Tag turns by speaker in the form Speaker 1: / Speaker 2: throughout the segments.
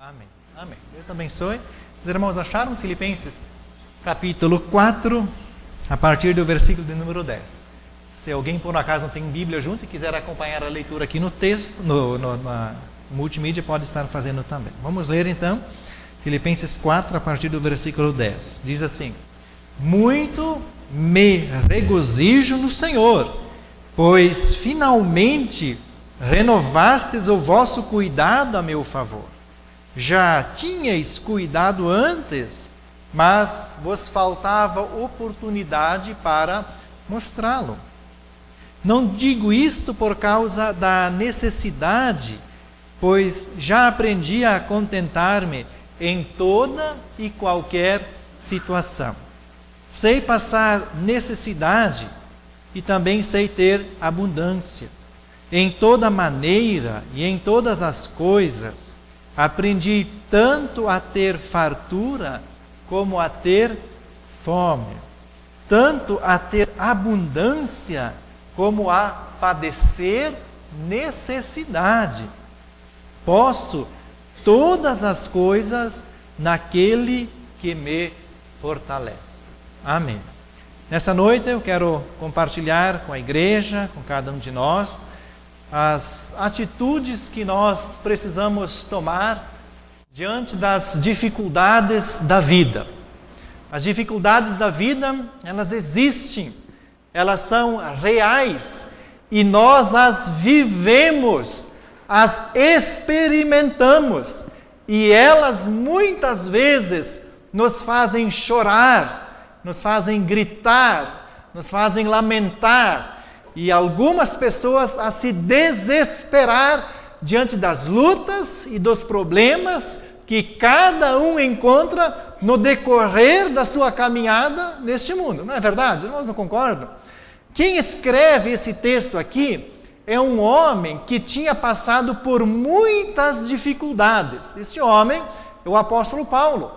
Speaker 1: Amém. Amém. Deus abençoe. Os irmãos acharam Filipenses? Capítulo 4, a partir do versículo de número 10. Se alguém por acaso não tem Bíblia junto e quiser acompanhar a leitura aqui no texto, na multimídia, pode estar fazendo também. Vamos ler então, Filipenses 4, a partir do versículo 10. Diz assim: Muito me regozijo no Senhor, pois finalmente renovastes o vosso cuidado a meu favor. Já tinhais cuidado antes, mas vos faltava oportunidade para mostrá-lo. Não digo isto por causa da necessidade, pois já aprendi a contentar-me em toda e qualquer situação. Sei passar necessidade e também sei ter abundância. Em toda maneira e em todas as coisas, aprendi tanto a ter fartura como a ter fome, tanto a ter abundância como a padecer necessidade. Posso todas as coisas naquele que me fortalece. Amém. Nessa noite eu quero compartilhar com a igreja, com cada um de nós, as atitudes que nós precisamos tomar diante das dificuldades da vida. As dificuldades da vida, elas existem, elas são reais e nós as vivemos, as experimentamos e elas muitas vezes nos fazem chorar, nos fazem gritar, nos fazem lamentar. E algumas pessoas a se desesperar diante das lutas e dos problemas que cada um encontra no decorrer da sua caminhada neste mundo. Não é verdade? Nós não concordam? Quem escreve esse texto aqui é um homem que tinha passado por muitas dificuldades. Este homem é o apóstolo Paulo.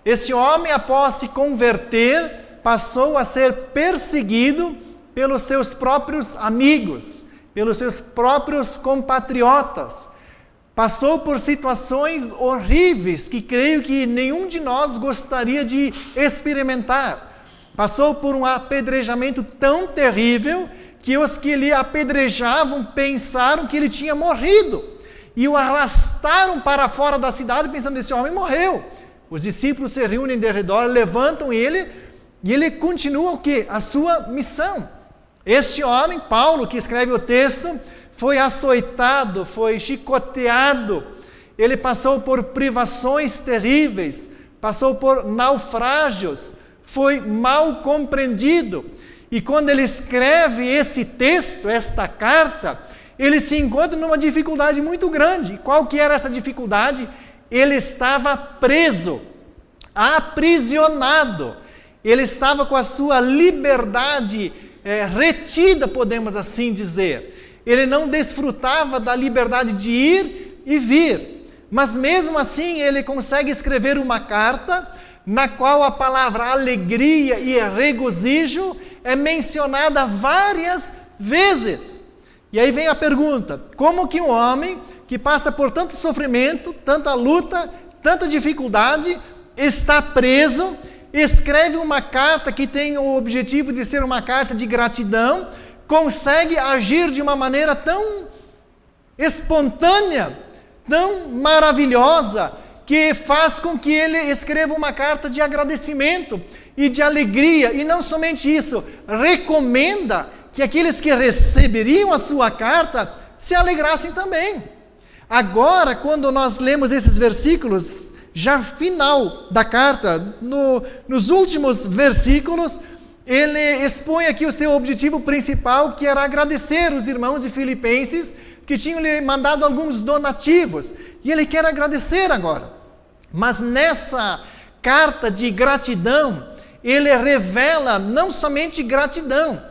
Speaker 1: Este homem, após se converter, passou a ser perseguido pelos seus próprios amigos, pelos seus próprios compatriotas. Passou por situações horríveis que creio que nenhum de nós gostaria de experimentar. Passou por um apedrejamento tão terrível que os que lhe apedrejavam pensaram que ele tinha morrido e o arrastaram para fora da cidade pensando que esse homem morreu. Os discípulos se reúnem de redor, levantam ele e ele continua o quê? A sua missão. Este homem, Paulo, que escreve o texto, foi açoitado, foi chicoteado, ele passou por privações terríveis, passou por naufrágios, foi mal compreendido. E quando ele escreve esse texto, esta carta, ele se encontra numa dificuldade muito grande. Qual que era essa dificuldade? Ele estava preso, aprisionado, ele estava com a sua liberdade retida, podemos assim dizer. Ele não desfrutava da liberdade de ir e vir, mas mesmo assim ele consegue escrever uma carta na qual a palavra alegria e regozijo é mencionada várias vezes. E aí vem a pergunta: como que um homem que passa por tanto sofrimento, tanta luta, tanta dificuldade, está preso, escreve uma carta que tem o objetivo de ser uma carta de gratidão, consegue agir de uma maneira tão espontânea, tão maravilhosa, que faz com que ele escreva uma carta de agradecimento e de alegria, e não somente isso, recomenda que aqueles que receberiam a sua carta se alegrassem também. Agora, quando nós lemos esses versículos, já final da carta, nos últimos versículos, ele expõe aqui o seu objetivo principal, que era agradecer os irmãos de Filipenses, que tinham lhe mandado alguns donativos, e ele quer agradecer agora. Mas nessa carta de gratidão, ele revela não somente gratidão,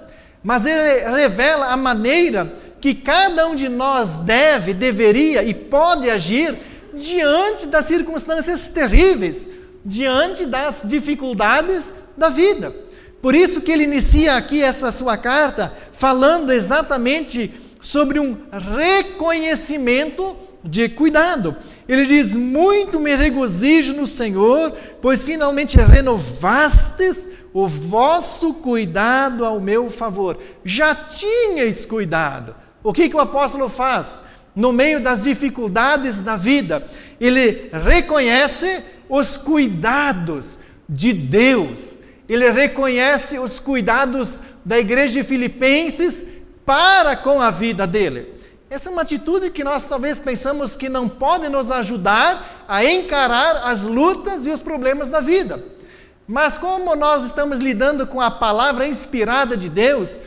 Speaker 1: mas ele revela a maneira que cada um de nós deveria e pode agir diante das circunstâncias terríveis, diante das dificuldades da vida. Por isso que ele inicia aqui essa sua carta falando exatamente sobre um reconhecimento de cuidado. Ele diz: muito me regozijo no Senhor, pois finalmente renovastes o vosso cuidado ao meu favor. Já tinhais cuidado. O que o apóstolo faz? No meio das dificuldades da vida, ele reconhece os cuidados de Deus. Ele reconhece os cuidados da igreja de Filipenses para com a vida dele. Essa é uma atitude que nós talvez pensamos que não pode nos ajudar a encarar as lutas e os problemas da vida. Mas como nós estamos lidando com a palavra inspirada de Deus,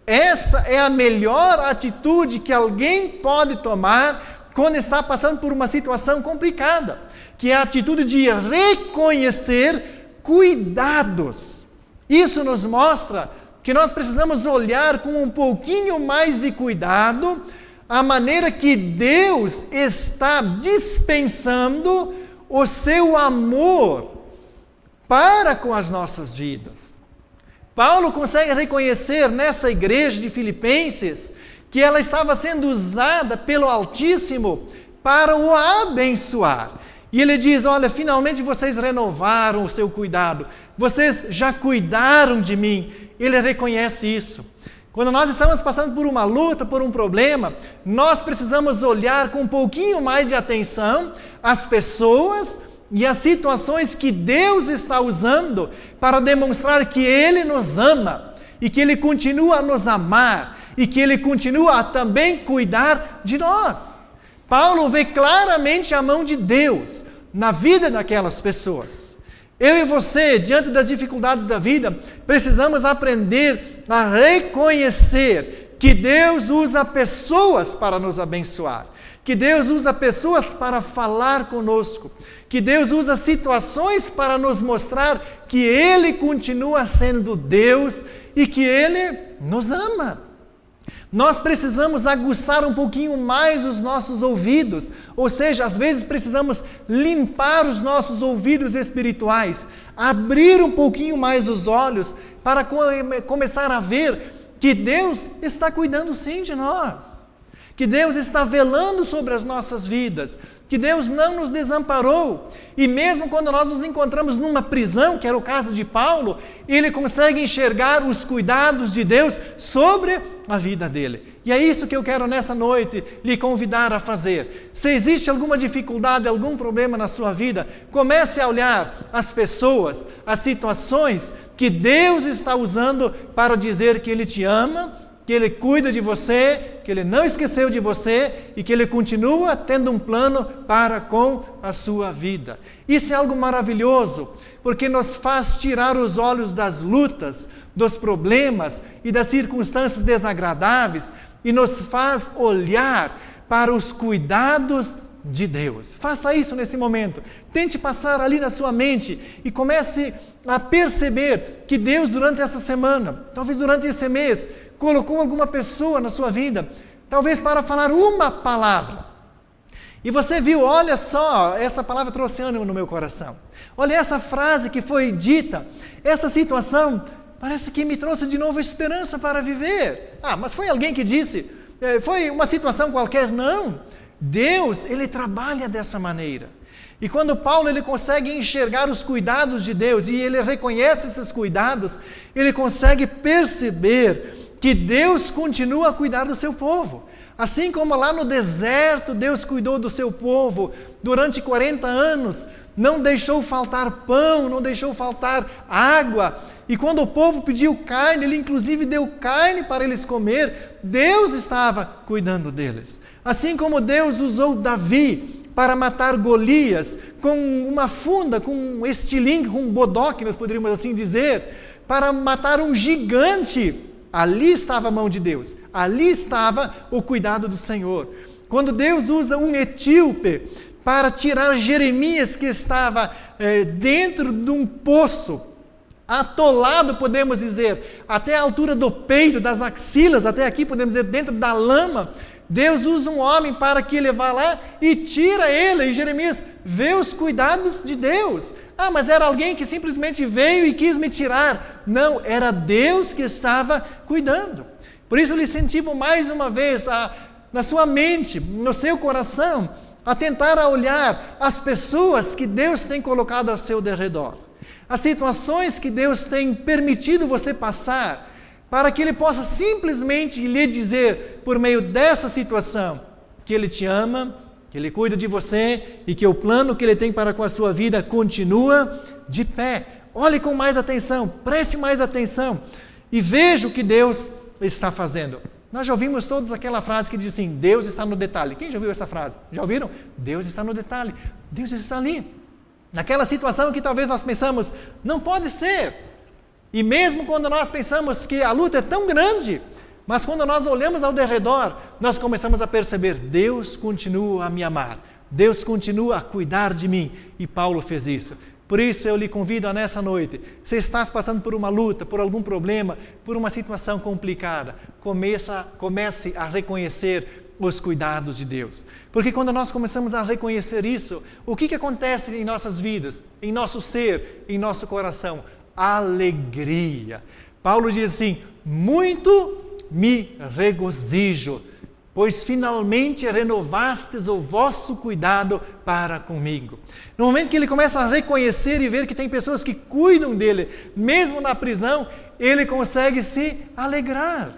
Speaker 1: essa é a melhor atitude que alguém pode tomar quando está passando por uma situação complicada, que é a atitude de reconhecer cuidados. Isso nos mostra que nós precisamos olhar com um pouquinho mais de cuidado a maneira que Deus está dispensando o seu amor para com as nossas vidas. Paulo consegue reconhecer nessa igreja de Filipenses que ela estava sendo usada pelo Altíssimo para o abençoar. E ele diz: olha, finalmente vocês renovaram o seu cuidado, vocês já cuidaram de mim. Ele reconhece isso. Quando nós estamos passando por uma luta, por um problema, nós precisamos olhar com um pouquinho mais de atenção as pessoas e as situações que Deus está usando para demonstrar que Ele nos ama e que Ele continua a nos amar e que Ele continua a também cuidar de nós. Paulo vê claramente a mão de Deus na vida daquelas pessoas. Eu e você, diante das dificuldades da vida, precisamos aprender a reconhecer que Deus usa pessoas para nos abençoar, que Deus usa pessoas para falar conosco, que Deus usa situações para nos mostrar que Ele continua sendo Deus e que Ele nos ama. Nós precisamos aguçar um pouquinho mais os nossos ouvidos, ou seja, às vezes precisamos limpar os nossos ouvidos espirituais, abrir um pouquinho mais os olhos para começar a ver que Deus está cuidando sim de nós, que Deus está velando sobre as nossas vidas, que Deus não nos desamparou. E mesmo quando nós nos encontramos numa prisão, que era o caso de Paulo, ele consegue enxergar os cuidados de Deus sobre a vida dele. E é isso que eu quero nessa noite lhe convidar a fazer. Se existe alguma dificuldade, algum problema na sua vida, comece a olhar as pessoas, as situações que Deus está usando para dizer que Ele te ama, que Ele cuida de você, que Ele não esqueceu de você e que Ele continua tendo um plano para com a sua vida. Isso é algo maravilhoso, porque nos faz tirar os olhos das lutas, dos problemas e das circunstâncias desagradáveis e nos faz olhar para os cuidados de Deus. Faça isso nesse momento. Tente passar ali na sua mente e comece a perceber que Deus, durante essa semana, talvez durante esse mês, colocou alguma pessoa na sua vida, talvez para falar uma palavra. E você viu, olha só, essa palavra trouxe ânimo no meu coração. Olha essa frase que foi dita, essa situação parece que me trouxe de novo esperança para viver. Ah, mas foi alguém que disse, foi uma situação qualquer? Não. Deus, Ele trabalha dessa maneira. E quando Paulo ele consegue enxergar os cuidados de Deus e ele reconhece esses cuidados, ele consegue perceber que Deus continua a cuidar do seu povo. Assim como lá no deserto Deus cuidou do seu povo durante 40 anos, não deixou faltar pão, não deixou faltar água. E quando o povo pediu carne, Ele inclusive deu carne para eles comer. Deus estava cuidando deles. Assim como Deus usou Davi para matar Golias com uma funda, com um estilingue, com um bodoque, nós poderíamos assim dizer, para matar um gigante. Ali estava a mão de Deus, ali estava o cuidado do Senhor. Quando Deus usa um etíope para tirar Jeremias, que estava dentro de um poço, atolado, podemos dizer, até a altura do peito, das axilas, até aqui podemos dizer, dentro da lama, Deus usa um homem para que ele vá lá e tira ele. E Jeremias vê os cuidados de Deus. Ah, mas era alguém que simplesmente veio e quis me tirar. Não, era Deus que estava cuidando. Por isso eu lhe incentivo mais uma vez, na sua mente, no seu coração, a tentar olhar as pessoas que Deus tem colocado ao seu derredor, as situações que Deus tem permitido você passar, para que Ele possa simplesmente lhe dizer, por meio dessa situação, que Ele te ama, que Ele cuida de você e que o plano que Ele tem para com a sua vida continua de pé. Olhe com mais atenção, preste mais atenção e veja o que Deus está fazendo. Nós já ouvimos todos aquela frase que diz assim, Deus está no detalhe. Quem já ouviu essa frase? Já ouviram? Deus está no detalhe. Deus está ali. Naquela situação que talvez nós pensamos, não pode ser. E mesmo quando nós pensamos que a luta é tão grande, mas quando nós olhamos ao derredor, nós começamos a perceber, Deus continua a me amar, Deus continua a cuidar de mim, e Paulo fez isso. Por isso eu lhe convido a nessa noite, se estás passando por uma luta, por algum problema, por uma situação complicada, comece a reconhecer os cuidados de Deus. Porque quando nós começamos a reconhecer isso, o que acontece em nossas vidas, em nosso ser, em nosso coração? Alegria. Paulo diz assim, muito me regozijo, pois finalmente renovastes o vosso cuidado para comigo. No momento que ele começa a reconhecer e ver que tem pessoas que cuidam dele, mesmo na prisão, ele consegue se alegrar.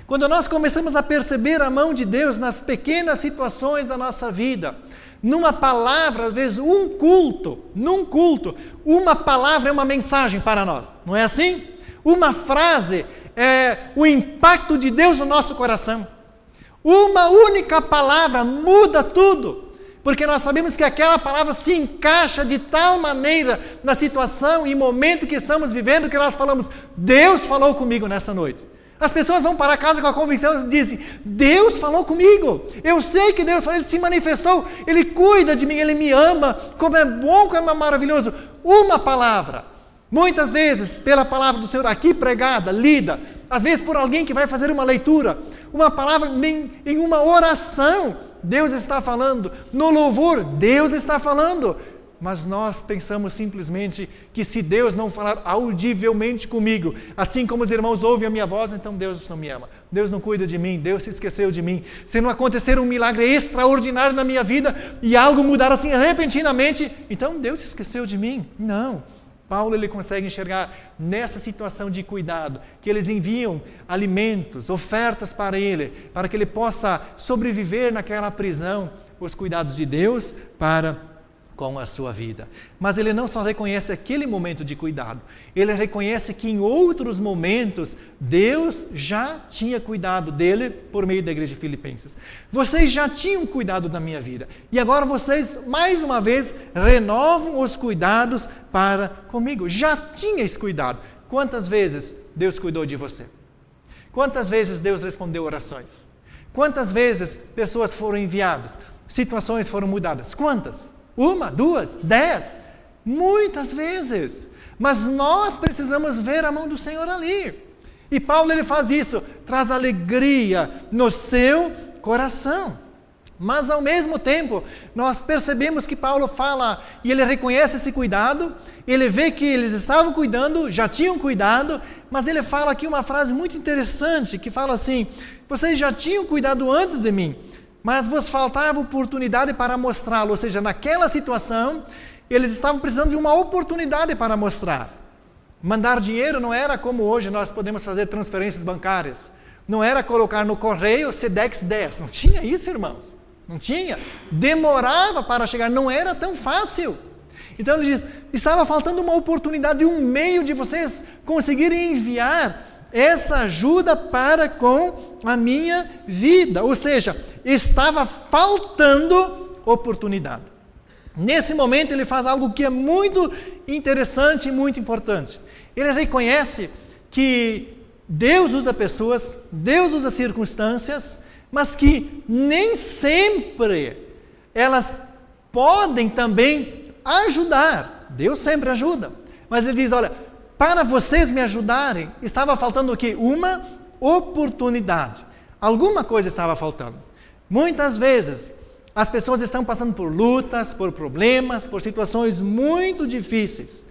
Speaker 1: Quando nós começamos a perceber a mão de Deus nas pequenas situações da nossa vida, numa palavra, às vezes num culto, uma palavra é uma mensagem para nós, não é assim? Uma frase é o impacto de Deus no nosso coração. Uma única palavra muda tudo, porque nós sabemos que aquela palavra se encaixa de tal maneira na situação e momento que estamos vivendo, que nós falamos, Deus falou comigo nessa noite. As pessoas vão para casa com a convicção e dizem, Deus falou comigo, eu sei que Deus falou, Ele se manifestou, Ele cuida de mim, Ele me ama, como é bom, como é maravilhoso. Uma palavra. Muitas vezes, pela palavra do Senhor aqui pregada, lida, às vezes por alguém que vai fazer uma leitura, uma palavra em uma oração, Deus está falando, no louvor, Deus está falando, mas nós pensamos simplesmente que se Deus não falar audivelmente comigo, assim como os irmãos ouvem a minha voz, então Deus não me ama, Deus não cuida de mim, Deus se esqueceu de mim. Se não acontecer um milagre extraordinário na minha vida e algo mudar assim repentinamente, então Deus se esqueceu de mim. Não. Paulo ele consegue enxergar nessa situação de cuidado, que eles enviam alimentos, ofertas para ele, para que ele possa sobreviver naquela prisão, os cuidados de Deus para com a sua vida. Mas ele não só reconhece aquele momento de cuidado, ele reconhece que em outros momentos Deus já tinha cuidado dele por meio da igreja de Filipenses. Vocês já tinham cuidado da minha vida e agora vocês mais uma vez renovam os cuidados para comigo. Já tinhais cuidado. Quantas vezes Deus cuidou de você? Quantas vezes Deus respondeu orações? Quantas vezes pessoas foram enviadas? Situações foram mudadas? Quantas? 1, 2, 10, muitas vezes, mas nós precisamos ver a mão do Senhor ali, e Paulo ele faz isso, traz alegria no seu coração, mas ao mesmo tempo, nós percebemos que Paulo fala, e ele reconhece esse cuidado, ele vê que eles estavam cuidando, já tinham cuidado, mas ele fala aqui uma frase muito interessante, que fala assim, vocês já tinham cuidado antes de mim, mas vos faltava oportunidade para mostrá-lo, ou seja, naquela situação, eles estavam precisando de uma oportunidade para mostrar. Mandar dinheiro não era como hoje nós podemos fazer transferências bancárias, não era colocar no correio Sedex 10, não tinha isso, irmãos, não tinha, demorava para chegar, não era tão fácil. Então ele diz, estava faltando uma oportunidade, um meio de vocês conseguirem enviar essa ajuda para com a minha vida, ou seja, estava faltando oportunidade. Nesse momento ele faz algo que é muito interessante e muito importante. Ele reconhece que Deus usa pessoas, Deus usa circunstâncias, mas que nem sempre elas podem também ajudar. Deus sempre ajuda, mas ele diz, olha, para vocês me ajudarem, estava faltando o quê? Uma oportunidade. Alguma coisa estava faltando. Muitas vezes, as pessoas estão passando por lutas, por problemas, por situações muito difíceis.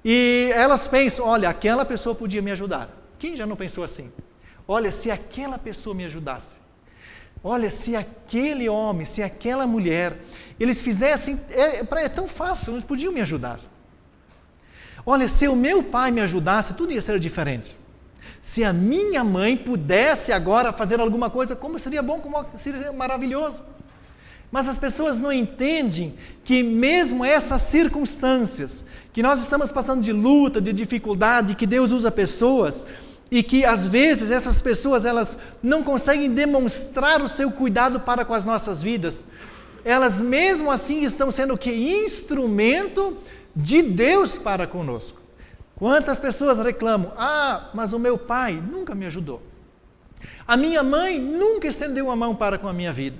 Speaker 1: E elas pensam, olha, aquela pessoa podia me ajudar. Quem já não pensou assim? Olha, se aquela pessoa me ajudasse. Olha, se aquele homem, se aquela mulher, eles fizessem, é tão fácil, eles podiam me ajudar. Olha, se o meu pai me ajudasse, tudo ia ser diferente. Se a minha mãe pudesse agora fazer alguma coisa, como seria bom, como seria maravilhoso. Mas as pessoas não entendem que mesmo essas circunstâncias, que nós estamos passando de luta, de dificuldade, que Deus usa pessoas, e que às vezes essas pessoas elas não conseguem demonstrar o seu cuidado para com as nossas vidas, elas mesmo assim estão sendo o que? Instrumento de Deus para conosco. Quantas pessoas reclamam, mas o meu pai nunca me ajudou, a minha mãe nunca estendeu a mão para com a minha vida,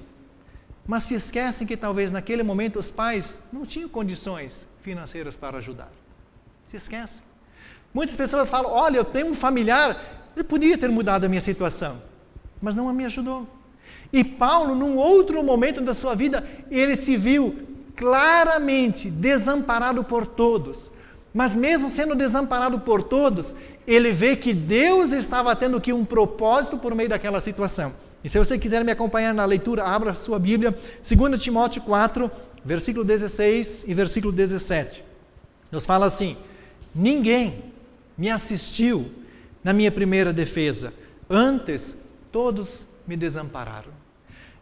Speaker 1: mas se esquecem que talvez naquele momento os pais não tinham condições financeiras para ajudar, se esquecem. Muitas pessoas falam, olha, eu tenho um familiar, ele poderia ter mudado a minha situação, mas não me ajudou. E Paulo, num outro momento da sua vida, ele se viu claramente desamparado por todos. Mas mesmo sendo desamparado por todos, ele vê que Deus estava tendo aqui um propósito por meio daquela situação. E se você quiser me acompanhar na leitura, abra a sua Bíblia, 2 Timóteo 4, versículo 16 e versículo 17. Nos fala assim, ninguém me assistiu na minha primeira defesa, antes todos me desampararam.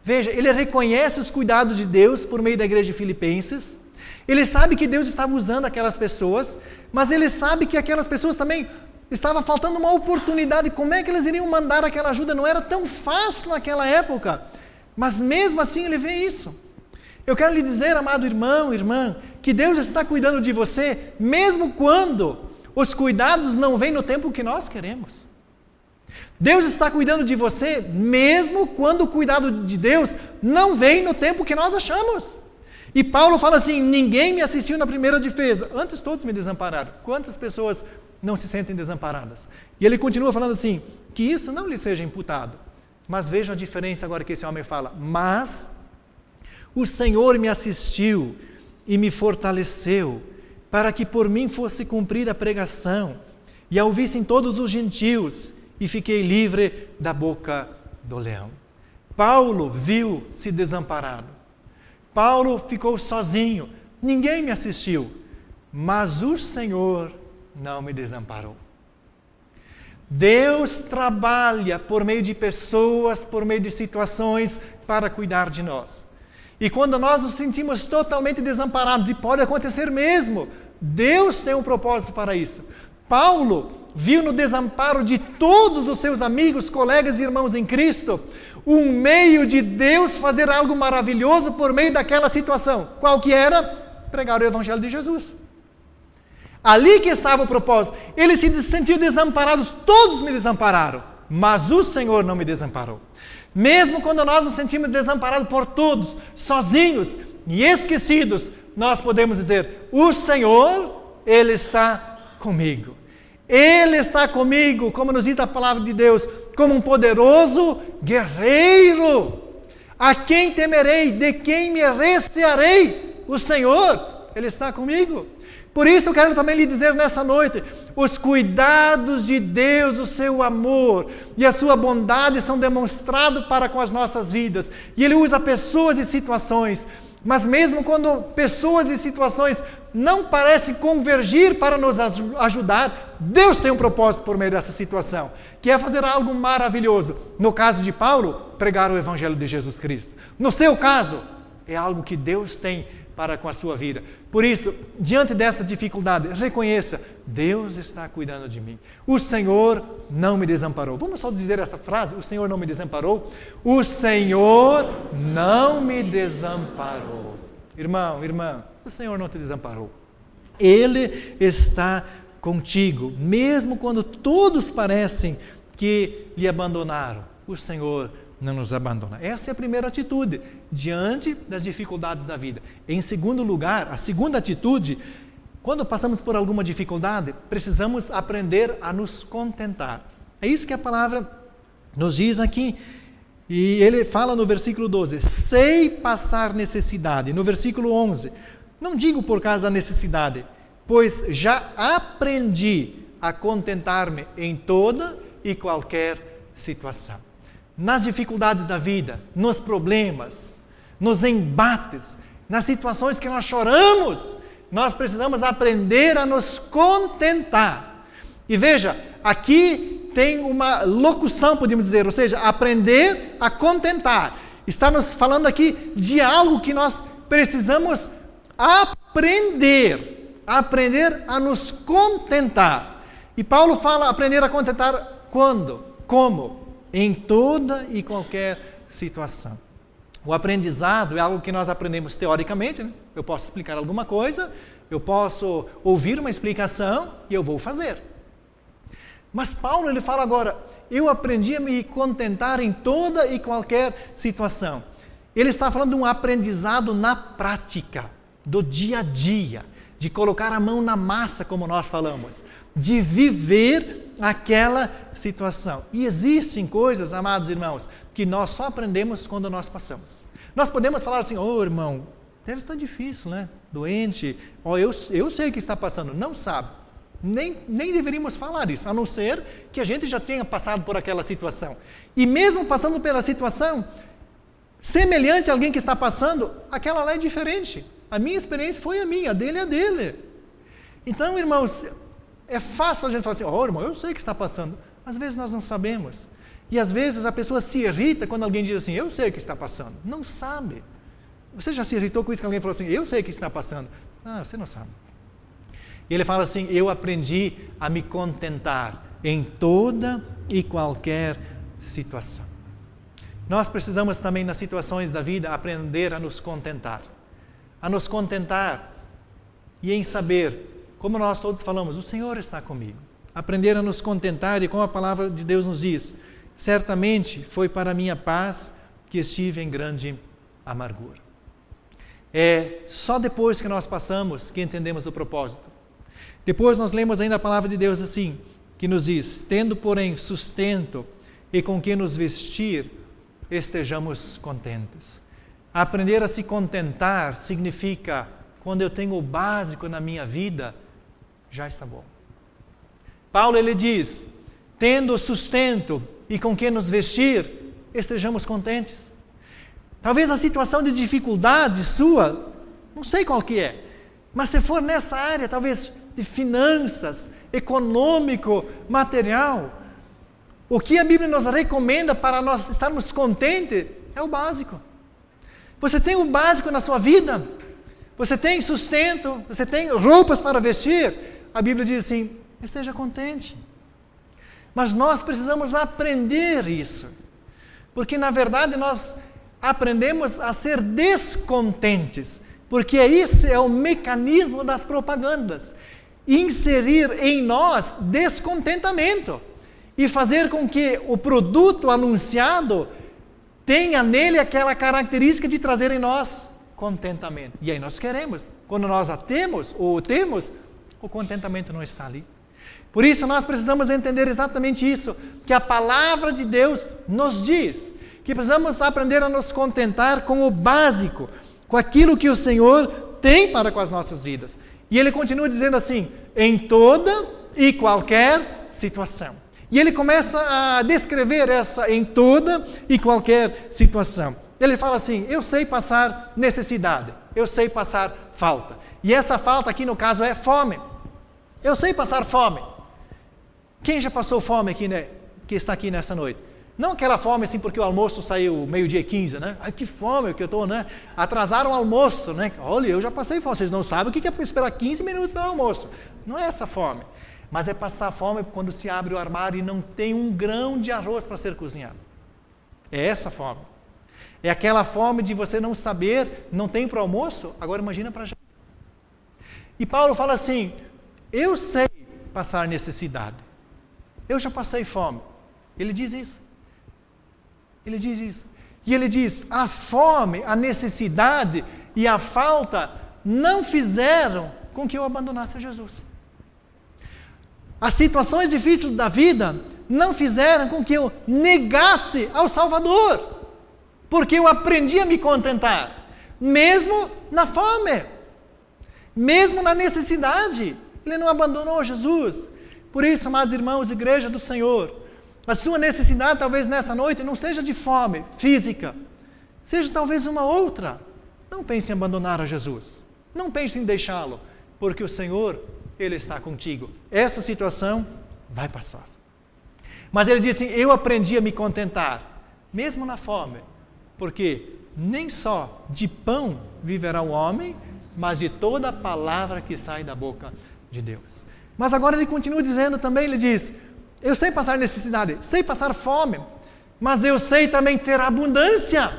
Speaker 1: Veja, ele reconhece os cuidados de Deus por meio da igreja de Filipenses, ele sabe que Deus estava usando aquelas pessoas, mas ele sabe que aquelas pessoas também estava faltando uma oportunidade, como é que eles iriam mandar aquela ajuda? Não era tão fácil naquela época, mas mesmo assim ele vê isso. Eu quero lhe dizer, amado irmão, irmã, que Deus está cuidando de você, mesmo quando os cuidados não vêm no tempo que nós queremos. Deus está cuidando de você, mesmo quando o cuidado de Deus não vem no tempo que nós achamos. E Paulo fala assim, ninguém me assistiu na primeira defesa, antes todos me desampararam. Quantas pessoas não se sentem desamparadas? E ele continua falando assim, que isso não lhe seja imputado. Mas vejam a diferença agora que esse homem fala, mas o Senhor me assistiu e me fortaleceu, para que por mim fosse cumprida a pregação, e a ouvissem todos os gentios, e fiquei livre da boca do leão. Paulo viu-se desamparado. Paulo ficou sozinho, ninguém me assistiu, mas o Senhor não me desamparou. Deus trabalha por meio de pessoas, por meio de situações, para cuidar de nós. E quando nós nos sentimos totalmente desamparados, e pode acontecer mesmo, Deus tem um propósito para isso. Paulo viu no desamparo de todos os seus amigos, colegas e irmãos em Cristo, um meio de Deus fazer algo maravilhoso por meio daquela situação. Qual que era? Pregar o Evangelho de Jesus. Ali que estava o propósito. Ele se sentiu desamparado, todos me desampararam, mas o Senhor não me desamparou. Mesmo quando nós nos sentimos desamparados por todos, sozinhos e esquecidos, nós podemos dizer, o Senhor, Ele está comigo. Ele está comigo, como nos diz a palavra de Deus, como um poderoso guerreiro. A quem temerei? De quem me recearei? O Senhor, Ele está comigo. Por isso eu quero também lhe dizer nessa noite, os cuidados de Deus, o seu amor e a sua bondade são demonstrados para com as nossas vidas. E Ele usa pessoas e situações, mas mesmo quando pessoas e situações não parecem convergir para nos ajudar, Deus tem um propósito por meio dessa situação, que é fazer algo maravilhoso. No caso de Paulo, pregar o Evangelho de Jesus Cristo. No seu caso, é algo que Deus tem para com a sua vida. Por isso, diante dessa dificuldade, reconheça, Deus está cuidando de mim. O Senhor não me desamparou. Vamos só dizer essa frase, o Senhor não me desamparou? O Senhor não me desamparou. Irmão, irmã, o Senhor não te desamparou. Ele está contigo, mesmo quando todos parecem que lhe abandonaram. O Senhor não nos abandona. Essa é a primeira atitude diante das dificuldades da vida. Em segundo lugar, a segunda atitude, quando passamos por alguma dificuldade, precisamos aprender a nos contentar. É isso que a palavra nos diz aqui. E ele fala no versículo 12, sei passar necessidade. No versículo 11, não digo por causa da necessidade, pois já aprendi a contentar-me em toda e qualquer situação. nas dificuldades da vida, nos problemas, nos embates, nas situações que nós choramos, nós precisamos aprender a nos contentar. E veja, aqui tem uma locução, podemos dizer, ou seja, aprender a contentar. Está nos falando aqui de algo que nós precisamos aprender a nos contentar. E Paulo fala aprender a contentar quando? Como? Em toda e qualquer situação. O aprendizado é algo que nós aprendemos teoricamente, né? Eu posso explicar alguma coisa, eu posso ouvir uma explicação e eu vou fazer. Mas Paulo, ele fala agora, eu aprendi a me contentar em toda e qualquer situação. Ele está falando de um aprendizado na prática, do dia a dia, de colocar a mão na massa, como nós falamos, de viver aquela situação. E existem coisas, amados irmãos, que nós só aprendemos quando nós passamos. Nós podemos falar assim, irmão, deve estar difícil, né? Doente, eu sei o que está passando. Não sabe. Nem deveríamos falar isso, a não ser que a gente já tenha passado por aquela situação. E mesmo passando pela situação, semelhante a alguém que está passando, aquela lá é diferente. A minha experiência foi a minha, a dele é a dele. Então, irmãos, é fácil a gente falar assim, irmão, eu sei o que está passando. Às vezes nós não sabemos. E às vezes a pessoa se irrita quando alguém diz assim, eu sei o que está passando. Não sabe. Você já se irritou com isso que alguém falou assim, eu sei o que está passando. Você não sabe. E ele fala assim, eu aprendi a me contentar em toda e qualquer situação. Nós precisamos também nas situações da vida aprender a nos contentar. A nos contentar e em saber, como nós todos falamos, o Senhor está comigo. Aprender a nos contentar e como a palavra de Deus nos diz, certamente foi para a minha paz que estive em grande amargura. É só depois que nós passamos que entendemos o propósito. Depois nós lemos ainda a palavra de Deus assim, que nos diz, tendo porém sustento e com que nos vestir, estejamos contentes. Aprender a se contentar significa, quando eu tenho o básico na minha vida, já está bom. Paulo ele diz, tendo sustento e com que nos vestir, estejamos contentes. Talvez a situação de dificuldade sua, não sei qual que é, mas se for nessa área, talvez de finanças, econômico, material, o que a Bíblia nos recomenda para nós estarmos contentes é o básico. Você tem o básico na sua vida, você tem sustento, você tem roupas para vestir, a Bíblia diz assim, esteja contente. Mas nós precisamos aprender isso, porque na verdade nós aprendemos a ser descontentes, porque esse é o mecanismo das propagandas. Inserir em nós descontentamento e fazer com que o produto anunciado tenha nele aquela característica de trazer em nós contentamento. E aí nós queremos, quando nós a temos ou o temos, o contentamento não está ali. Por isso nós precisamos entender exatamente isso, que a palavra de Deus nos diz, que precisamos aprender a nos contentar com o básico, com aquilo que o Senhor tem para com as nossas vidas. E ele continua dizendo assim, em toda e qualquer situação. E ele começa a descrever essa em toda e qualquer situação. Ele fala assim, eu sei passar necessidade, eu sei passar falta. E essa falta aqui no caso é fome. Eu sei passar fome. Quem já passou fome aqui, né, que está aqui nessa noite? Não aquela fome assim porque o almoço saiu meio-dia 15, né? Ai, que fome que eu estou, né? Atrasaram o almoço, né? Olha, eu já passei fome, vocês não sabem o que é esperar 15 minutos pelo almoço. Não é essa fome, mas é passar fome quando se abre o armário e não tem um grão de arroz para ser cozinhado. É essa fome. É aquela fome de você não saber, não tem para o almoço, agora imagina para a janta. E Paulo fala assim, eu sei passar necessidade, eu já passei fome. Ele diz isso. Ele diz isso. E ele diz, a fome, a necessidade e a falta não fizeram com que eu abandonasse a Jesus. As situações difíceis da vida não fizeram com que eu negasse ao Salvador. Porque eu aprendi a me contentar, mesmo na fome, mesmo na necessidade. Ele não abandonou Jesus. Por isso, amados irmãos, igreja do Senhor, A sua necessidade talvez nessa noite não seja de fome física, seja talvez uma outra. Não pense em abandonar a Jesus. Não pense em deixá-lo, porque o Senhor, Ele está contigo. Essa situação vai passar. Mas ele diz assim, eu aprendi a me contentar, mesmo na fome, porque nem só de pão viverá o homem, mas de toda a palavra que sai da boca de Deus. Mas agora ele continua dizendo também, ele diz, eu sei passar necessidade, sei passar fome, mas eu sei também ter abundância.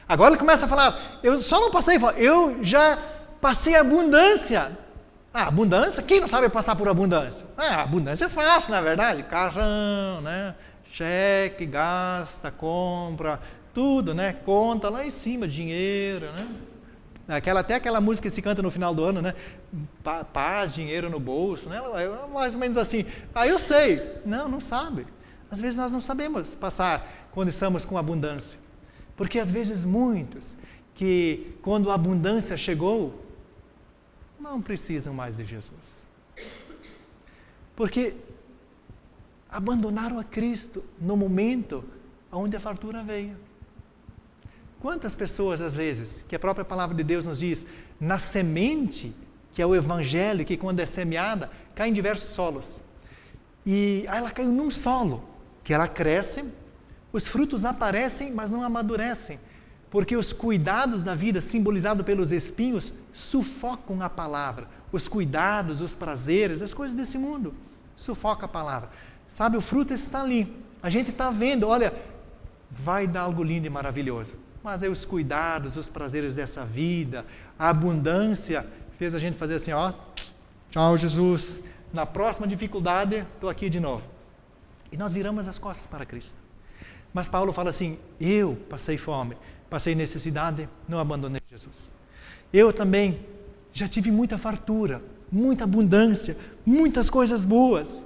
Speaker 1: Agora ele começa a falar, eu só não passei fome, eu já passei abundância. Abundância? Quem não sabe passar por abundância? Abundância é fácil, na verdade. Carrão, né? Cheque, gasta, compra, tudo, né? Conta lá em cima, dinheiro, né? Até aquela música que se canta no final do ano, né? Paz, dinheiro no bolso, né? É mais ou menos assim. Eu sei. Não sabe. Às vezes nós não sabemos passar quando estamos com abundância. Porque às vezes muitos que quando a abundância chegou, não precisam mais de Jesus. Porque abandonaram a Cristo no momento onde a fartura veio. Quantas pessoas, às vezes, que a própria palavra de Deus nos diz, na semente, que é o Evangelho, que quando é semeada, cai em diversos solos. E ela caiu num solo, que ela cresce, os frutos aparecem, mas não amadurecem. Porque os cuidados da vida, simbolizados pelos espinhos, sufocam a palavra. Os cuidados, os prazeres, as coisas desse mundo, sufocam a palavra. Sabe, o fruto está ali. A gente está vendo, olha, vai dar algo lindo e maravilhoso. Mas é os cuidados, os prazeres dessa vida, a abundância, fez a gente fazer assim, ó, tchau Jesus, na próxima dificuldade, estou aqui de novo. E nós viramos as costas para Cristo. Mas Paulo fala assim, eu passei fome, passei necessidade, não abandonei Jesus. Eu também já tive muita fartura, muita abundância, muitas coisas boas.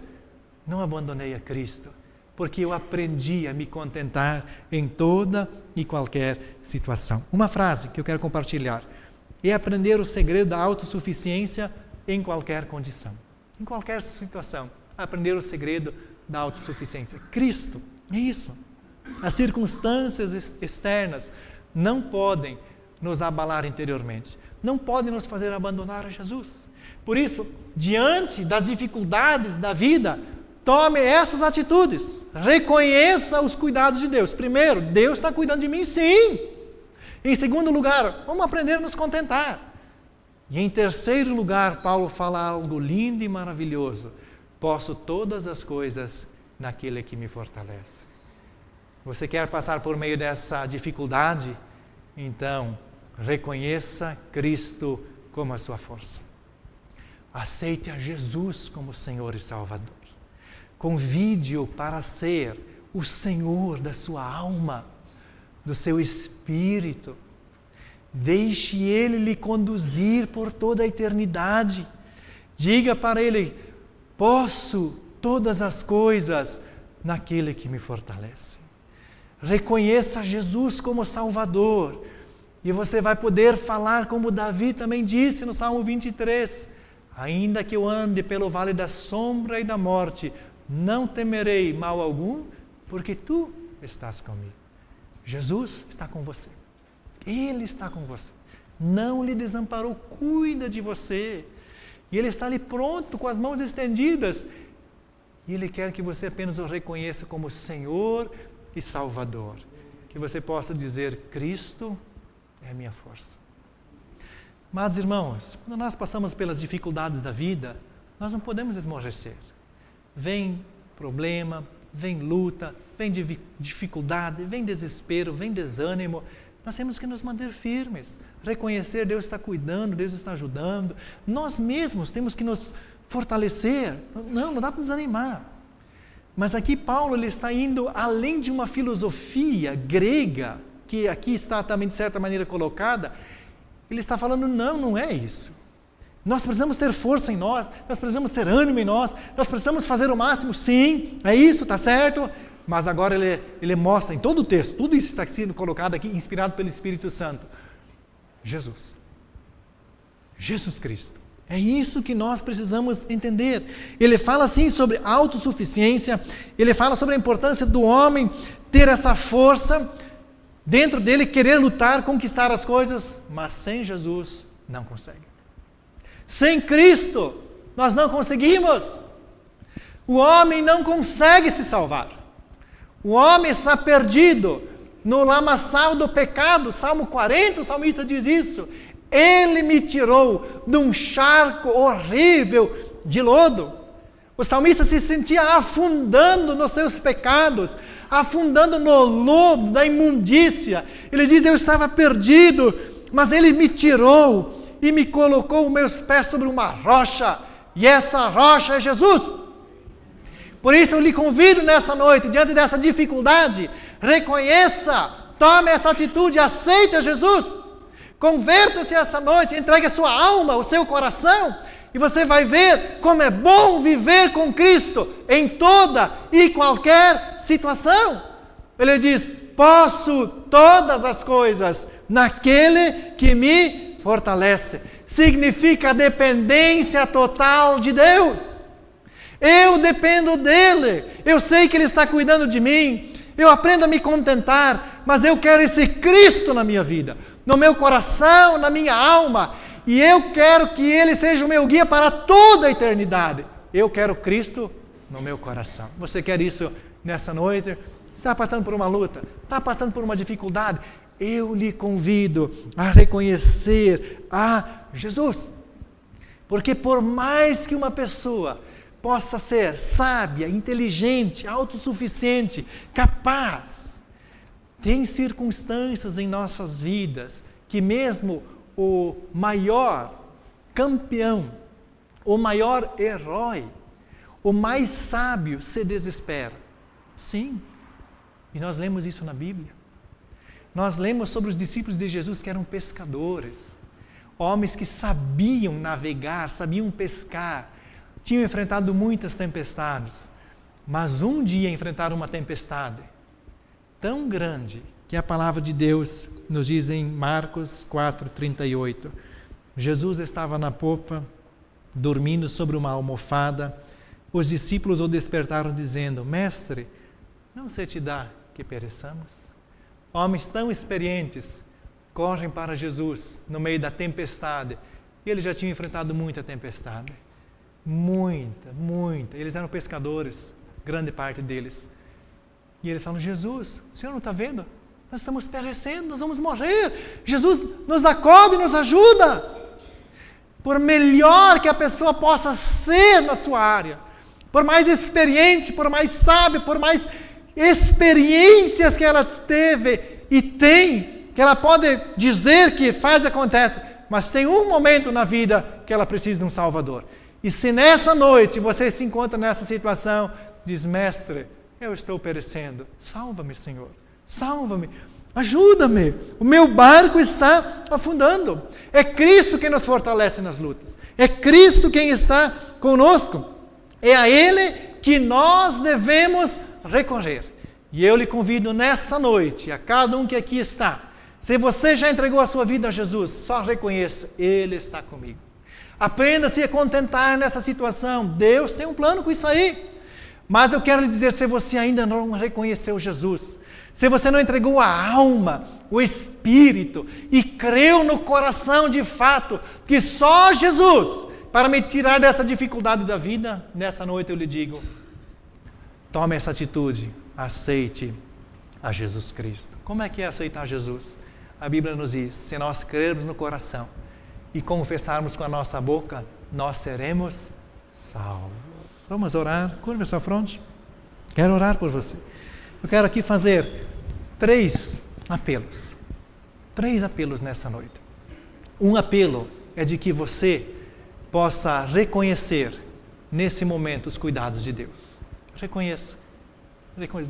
Speaker 1: Não abandonei a Cristo, porque eu aprendi a me contentar em toda e qualquer situação. Uma frase que eu quero compartilhar é aprender o segredo da autossuficiência em qualquer condição. Em qualquer situação, aprender o segredo da autossuficiência. Cristo, é isso. As circunstâncias externas não podem nos abalar interiormente, não podem nos fazer abandonar a Jesus. Por isso, diante das dificuldades da vida, tome essas atitudes, reconheça os cuidados de Deus. Primeiro, Deus está cuidando de mim, sim. Em segundo lugar, vamos aprender a nos contentar. E em terceiro lugar, Paulo fala algo lindo e maravilhoso. Posso todas as coisas naquele que me fortalece. Você quer passar por meio dessa dificuldade? Então, reconheça Cristo como a sua força. Aceite a Jesus como Senhor e Salvador. Convide-o para ser o Senhor da sua alma, do seu espírito. Deixe Ele lhe conduzir por toda a eternidade. Diga para Ele, posso todas as coisas naquele que me fortalece. Reconheça Jesus como Salvador. E você vai poder falar como Davi também disse no Salmo 23. Ainda que eu ande pelo vale da sombra e da morte, não temerei mal algum, porque Tu estás comigo. Jesus está com você. Ele está com você. Não lhe desamparou, cuida de você. E Ele está ali pronto, com as mãos estendidas. E Ele quer que você apenas o reconheça como Senhor e Salvador. Que você possa dizer, Cristo é a minha força. Mas, irmãos, quando nós passamos pelas dificuldades da vida, nós não podemos esmorecer. Vem problema, vem luta, vem dificuldade, vem desespero, vem desânimo. Nós temos que nos manter firmes, reconhecer Deus está cuidando, Deus está ajudando. Nós mesmos temos que nos fortalecer. Não dá para desanimar. Mas aqui Paulo ele está indo além de uma filosofia grega, que aqui está também de certa maneira colocada. Ele está falando, não é isso. Nós precisamos ter força em nós, nós precisamos ter ânimo em nós precisamos fazer o máximo, sim, é isso, está certo. Mas agora ele mostra em todo o texto, tudo isso está sendo colocado aqui, inspirado pelo Espírito Santo. Jesus Cristo É isso que nós precisamos entender. Ele fala assim sobre autossuficiência, ele fala sobre a importância do homem ter essa força dentro dele, querer lutar, conquistar as coisas, mas sem Jesus não consegue. Sem Cristo nós não conseguimos. O homem não consegue se salvar. O homem está perdido no lamaçal do pecado. Salmo 40, o salmista diz isso. Ele me tirou de um charco horrível de lodo. O salmista se sentia afundando nos seus pecados, afundando no lodo da imundícia. Ele diz, eu estava perdido, mas Ele me tirou e me colocou os meus pés sobre uma rocha, e essa rocha é Jesus. Por isso eu lhe convido nessa noite, diante dessa dificuldade, reconheça, tome essa atitude, aceite Jesus. Converta-se essa noite, entregue a sua alma, o seu coração, e você vai ver como é bom viver com Cristo em toda e qualquer situação. Ele diz, posso todas as coisas naquele que me fortalece. Significa dependência total de Deus. Eu dependo dEle, eu sei que Ele está cuidando de mim, eu aprendo a me contentar, mas eu quero esse Cristo na minha vida, no meu coração, na minha alma, e eu quero que Ele seja o meu guia para toda a eternidade. Eu quero Cristo no meu coração. Você quer isso nessa noite? Está passando por uma luta? Está passando por uma dificuldade? Eu lhe convido a reconhecer a Jesus. Porque por mais que uma pessoa possa ser sábia, inteligente, autossuficiente, capaz, tem circunstâncias em nossas vidas que mesmo o maior campeão, o maior herói, o mais sábio se desespera. Sim, e nós lemos isso na Bíblia. Nós lemos sobre os discípulos de Jesus que eram pescadores, homens que sabiam navegar, sabiam pescar, tinham enfrentado muitas tempestades, mas um dia enfrentaram uma tempestade tão grande que a palavra de Deus nos diz em Marcos 4:38, Jesus estava na popa, dormindo sobre uma almofada. Os discípulos o despertaram dizendo, Mestre, não se te dá que pereçamos? Homens tão experientes correm para Jesus no meio da tempestade. E eles já tinham enfrentado muita tempestade. Muita. Eles eram pescadores, grande parte deles. E eles falam, Jesus, o Senhor não está vendo? Nós estamos perecendo, nós vamos morrer. Jesus nos acorda e nos ajuda. Por melhor que a pessoa possa ser na sua área, por mais experiente, por mais sábio, por mais experiências que ela teve e tem, que ela pode dizer que faz e acontece, mas tem um momento na vida que ela precisa de um Salvador. E se nessa noite você se encontra nessa situação, diz, Mestre, eu estou perecendo, salva-me, Senhor, salva-me, ajuda-me, o meu barco está afundando. É Cristo quem nos fortalece nas lutas, é Cristo quem está conosco, é a Ele que nós devemos recorrer. E eu lhe convido nessa noite, a cada um que aqui está, se você já entregou a sua vida a Jesus, só reconheça, Ele está comigo. Aprenda a se contentar nessa situação, Deus tem um plano com isso aí. Mas eu quero lhe dizer, se você ainda não reconheceu Jesus, se você não entregou a alma, o espírito, e creu no coração de fato, que só Jesus, para me tirar dessa dificuldade da vida, nessa noite eu lhe digo, tome essa atitude, aceite a Jesus Cristo. Como é que é aceitar Jesus? A Bíblia nos diz, se nós crermos no coração e confessarmos com a nossa boca, nós seremos salvos. Vamos orar? Curva a sua fronte. Quero orar por você. Eu quero aqui fazer 3 apelos. 3 apelos nessa noite. Um apelo é de que você possa reconhecer nesse momento os cuidados de Deus. Reconheça.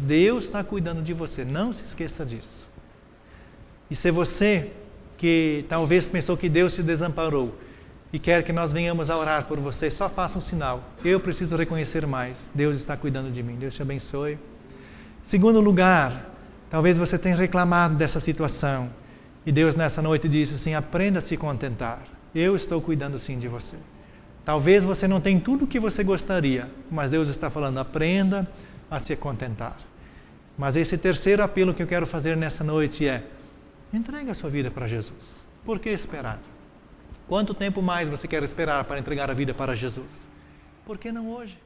Speaker 1: Deus está cuidando de você, não se esqueça disso. E se você que talvez pensou que Deus te desamparou e quer que nós venhamos a orar por você, só faça um sinal. Eu preciso reconhecer mais, Deus está cuidando de mim. Deus te abençoe. Segundo lugar, talvez você tenha reclamado dessa situação e Deus nessa noite disse assim, aprenda a se contentar. Eu estou cuidando sim de você. Talvez você não tenha tudo o que você gostaria, mas Deus está falando, aprenda a se contentar. Mas esse terceiro apelo que eu quero fazer nessa noite é, entregue a sua vida para Jesus. Por que esperar? Quanto tempo mais você quer esperar para entregar a vida para Jesus? Por que não hoje?